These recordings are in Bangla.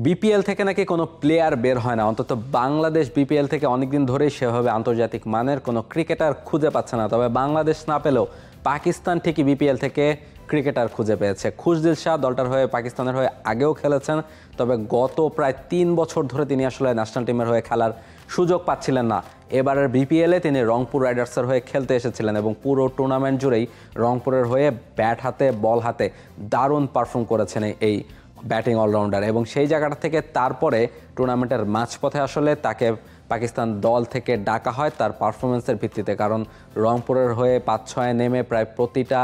বিপিএল থেকে নাকি কোনো প্লেয়ার বের হয় না, অন্তত বাংলাদেশ বিপিএল থেকে অনেকদিন ধরেই সেভাবে আন্তর্জাতিক মানের কোনো ক্রিকেটার খুঁজে পাচ্ছে না। তবে বাংলাদেশ না পেলেও পাকিস্তান ঠিকই বিপিএল থেকে ক্রিকেটার খুঁজে পেয়েছে। খুশদিল শাহ দলটার হয়ে পাকিস্তানের হয়ে আগেও খেলেছেন, তবে গত প্রায় 3 বছর ধরে তিনি আসলে ন্যাশনাল টিমের হয়ে খেলার সুযোগ পাচ্ছিলেন না। এবারের বিপিএলে তিনি রংপুর রাইডার্সের হয়ে খেলতে এসেছিলেন এবং পুরো টুর্নামেন্ট জুড়েই রংপুরের হয়ে ব্যাট হাতে বল হাতে দারুণ পারফর্ম করেছেন এই ব্যাটিং অলরাউন্ডার। এবং সেই জায়গাটা থেকে তারপরে টুর্নামেন্টের মাঝপথে আসলে তাকে পাকিস্তান দল থেকে ডাকা হয় তার পারফরমেন্সের ভিত্তিতে, কারণ রংপুরের হয়ে 5-6 নেমে প্রায় প্রতিটা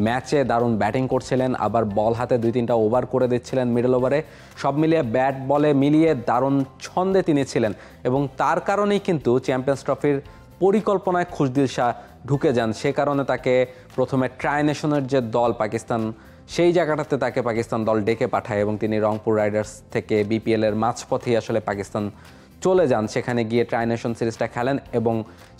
ম্যাচে দারুণ ব্যাটিং করছিলেন, আবার বল হাতে 2-3টা ওভার করে দিচ্ছিলেন মিডল ওভারে। সব মিলিয়ে ব্যাট বলে মিলিয়ে দারুণ ছন্দে তিনি ছিলেন এবং তার কারণেই কিন্তু চ্যাম্পিয়ন্স ট্রফির পরিকল্পনায় খুশদিল শাহ ঢুকে যান। সে কারণে তাকে প্রথমে ট্রাই নেশনের যে দল পাকিস্তান, সেই জায়গাটাতে তাকে পাকিস্তান দল ডেকে পাঠায় এবং তিনি রংপুর রাইডার্স থেকে বিপিএলের মাঝপথেই আসলে পাকিস্তান চলে যান। সেখানে গিয়ে ট্রাই নেশন সিরিজটা খেলেন এবং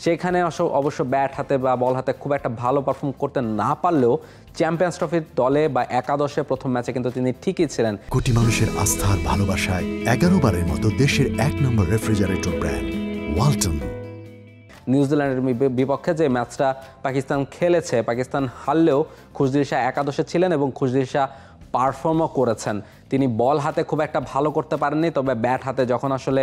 সেখানে অবশ্য ব্যাট হাতে বা বল হাতে খুব একটা ভালো পারফর্ম করতে না পারলেও চ্যাম্পিয়ন্স ট্রফির দলে বা একাদশে প্রথম ম্যাচে কিন্তু তিনি ঠিকই ছিলেন। কোটি মানুষের আস্থার ভালোবাসায় 11 বারের মতো দেশের 1 নম্বর রেফ্রিজারেটর ব্র্যান্ড ওয়ালটন। নিউজিল্যান্ডের বিপক্ষে যে ম্যাচটা পাকিস্তান খেলেছে, পাকিস্তান হারলেও খুশদিল শাহ একাদশে ছিলেন এবং খুশদিল শাহ পারফর্মও করেছেন। তিনি বল হাতে খুব একটা ভালো করতে পারেননি, তবে ব্যাট হাতে যখন আসলে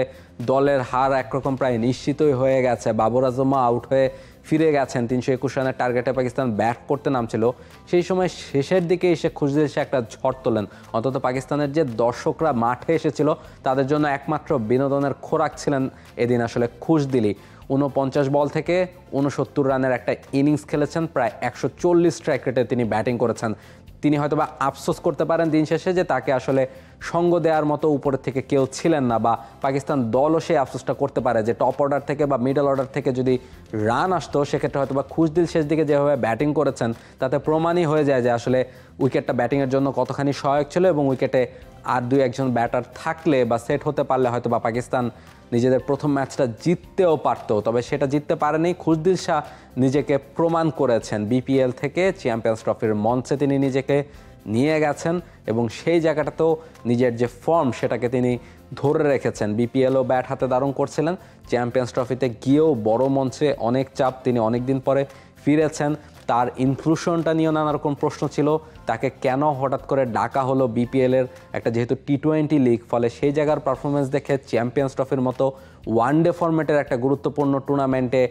দলের হার একরকম প্রায় নিশ্চিতই হয়ে গেছে, বাবর আজমও আউট হয়ে ফিরে গেছেন, 321 রানের টার্গেটে পাকিস্তান ব্যাট করতে নামছিল, সেই সময় শেষের দিকে এসে খুশদিল শাহ একটা ঝড় তোলেন। অন্তত পাকিস্তানের যে দর্শকরা মাঠে এসেছিল তাদের জন্য একমাত্র বিনোদনের খোরাক ছিলেন এদিন আসলে খুশদিলই। 49 বল থেকে 69 রানের একটা ইনিংস খেলেছেন, প্রায় 140 স্ট্রাইক রেটে তিনি ব্যাটিং করেছেন। তিনি হয়তোবা আফসোস করতে পারেন দিন শেষে যে তাকে আসলে সঙ্গ দেওয়ার মতো উপরের থেকে কেউ ছিলেন না, বা পাকিস্তান দলও সেই আফসোসটা করতে পারে যে টপ অর্ডার থেকে বা মিডল অর্ডার থেকে যদি রান আসতো সেক্ষেত্রে হয়তোবা খুশদিল শেষ দিকে যেভাবে ব্যাটিং করেছেন তাতে প্রমাণই হয়ে যায় যে আসলে উইকেটটা ব্যাটিংয়ের জন্য কতখানি সহায়ক ছিল এবং উইকেটে আর 2-1 ব্যাটার থাকলে বা সেট হতে পারলে হয়তো বা পাকিস্তান নিজেদের প্রথম ম্যাচটা জিততেও পারতো। তবে সেটা জিততে পারেনি। খুশদিল শাহ নিজেকে প্রমাণ করেছেন, বিপিএল থেকে চ্যাম্পিয়ন্স ট্রফির মঞ্চে তিনি নিজেকে নিয়ে গেছেন এবং সেই জায়গাটাতেও নিজের যে ফর্ম সেটাকে তিনি ধরে রেখেছেন। বিপিএলও ব্যাট হাতে দারুণ করছিলেন, চ্যাম্পিয়ন্স ট্রফিতে গিয়েও বড় মঞ্চে অনেক চাপ, তিনি অনেক দিন পরে ফিরেছেন। তার ইনক্লুশনটা নিয়েও নানা রকম প্রশ্ন ছিল, তাকে কেন হঠাৎ করে ডাকা হলো বিপিএলের একটা যেহেতু টি20 লিগ, ফলে সেই জায়গার পারফরমেন্স দেখে চ্যাম্পিয়ন্স ট্রফির মতো ওয়ানডে ফরম্যাটের একটা গুরুত্বপূর্ণ টুর্নামেন্টে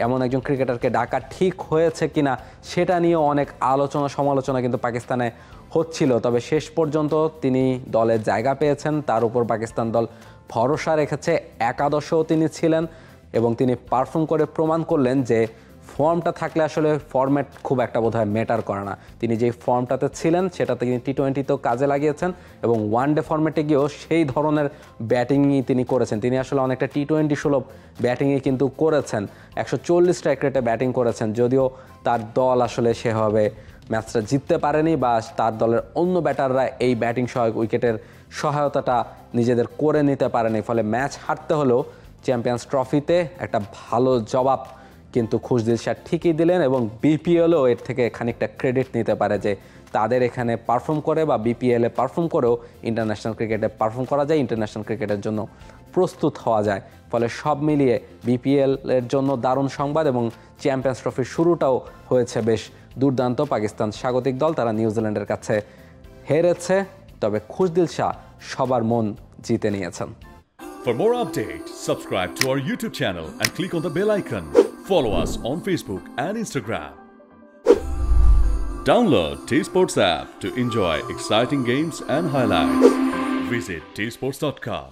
এমন একজন ক্রিকেটারকে ডাকা ঠিক হয়েছে কিনা সেটা নিয়েও অনেক আলোচনা সমালোচনা কিন্তু পাকিস্তানে হচ্ছিল। তবে শেষ পর্যন্ত তিনি দলে জায়গা পেয়েছেন, তার উপর পাকিস্তান দল ভরসা রেখেছে, একাদশেও তিনি ছিলেন এবং তিনি পারফর্ম করে প্রমাণ করলেন যে ফর্মটা থাকলে আসলে ফরম্যাট খুব একটা বোধহয় ম্যাটার করে না। তিনি যে ফর্মটাতে ছিলেন সেটাতে তিনি টি20তেও কাজে লাগিয়েছেন এবং ওয়ানডে ফরম্যাটে গিয়েও সেই ধরনের ব্যাটিংই তিনি করেছেন। তিনি আসলে অনেকটা টি20 সুলভ ব্যাটিংই কিন্তু করেছেন, 140 স্ট্রাইক রেটে ব্যাটিং করেছেন, যদিও তার দল আসলে সেভাবে ম্যাচটা জিততে পারেনি বা তার দলের অন্য ব্যাটাররা এই ব্যাটিং সহায়ক উইকেটের সহায়তাটা নিজেদের করে নিতে পারেনি। ফলে ম্যাচ হারতে হলেও চ্যাম্পিয়ন্স ট্রফিতে একটা ভালো জবাব কিন্তু খুশদিল শাহ ঠিকই দিলেন এবং বিপিএলও এর থেকে খানিকটা ক্রেডিট নিতে পারে যে তাদের এখানে পারফর্ম করে বা বিপিএলে পারফর্ম করেও ইন্টারন্যাশনাল ক্রিকেটে পারফর্ম করা যায়, ইন্টারন্যাশনাল ক্রিকেটের জন্য প্রস্তুত হওয়া যায়। ফলে সব মিলিয়ে বিপিএলের জন্য দারুণ সংবাদ এবং চ্যাম্পিয়ন্স ট্রফির শুরুটাও হয়েছে বেশ দুর্দান্ত। পাকিস্তান স্বাগতিক দল, তারা নিউজিল্যান্ডের কাছে হেরেছে, তবে খুশদিল শাহ সবার মন জিতে নিয়েছেন। For more updates, subscribe to our YouTube channel and click on the bell icon. Follow us on Facebook and Instagram. Download T-Sports app to enjoy exciting games and highlights. Visit tsports.com.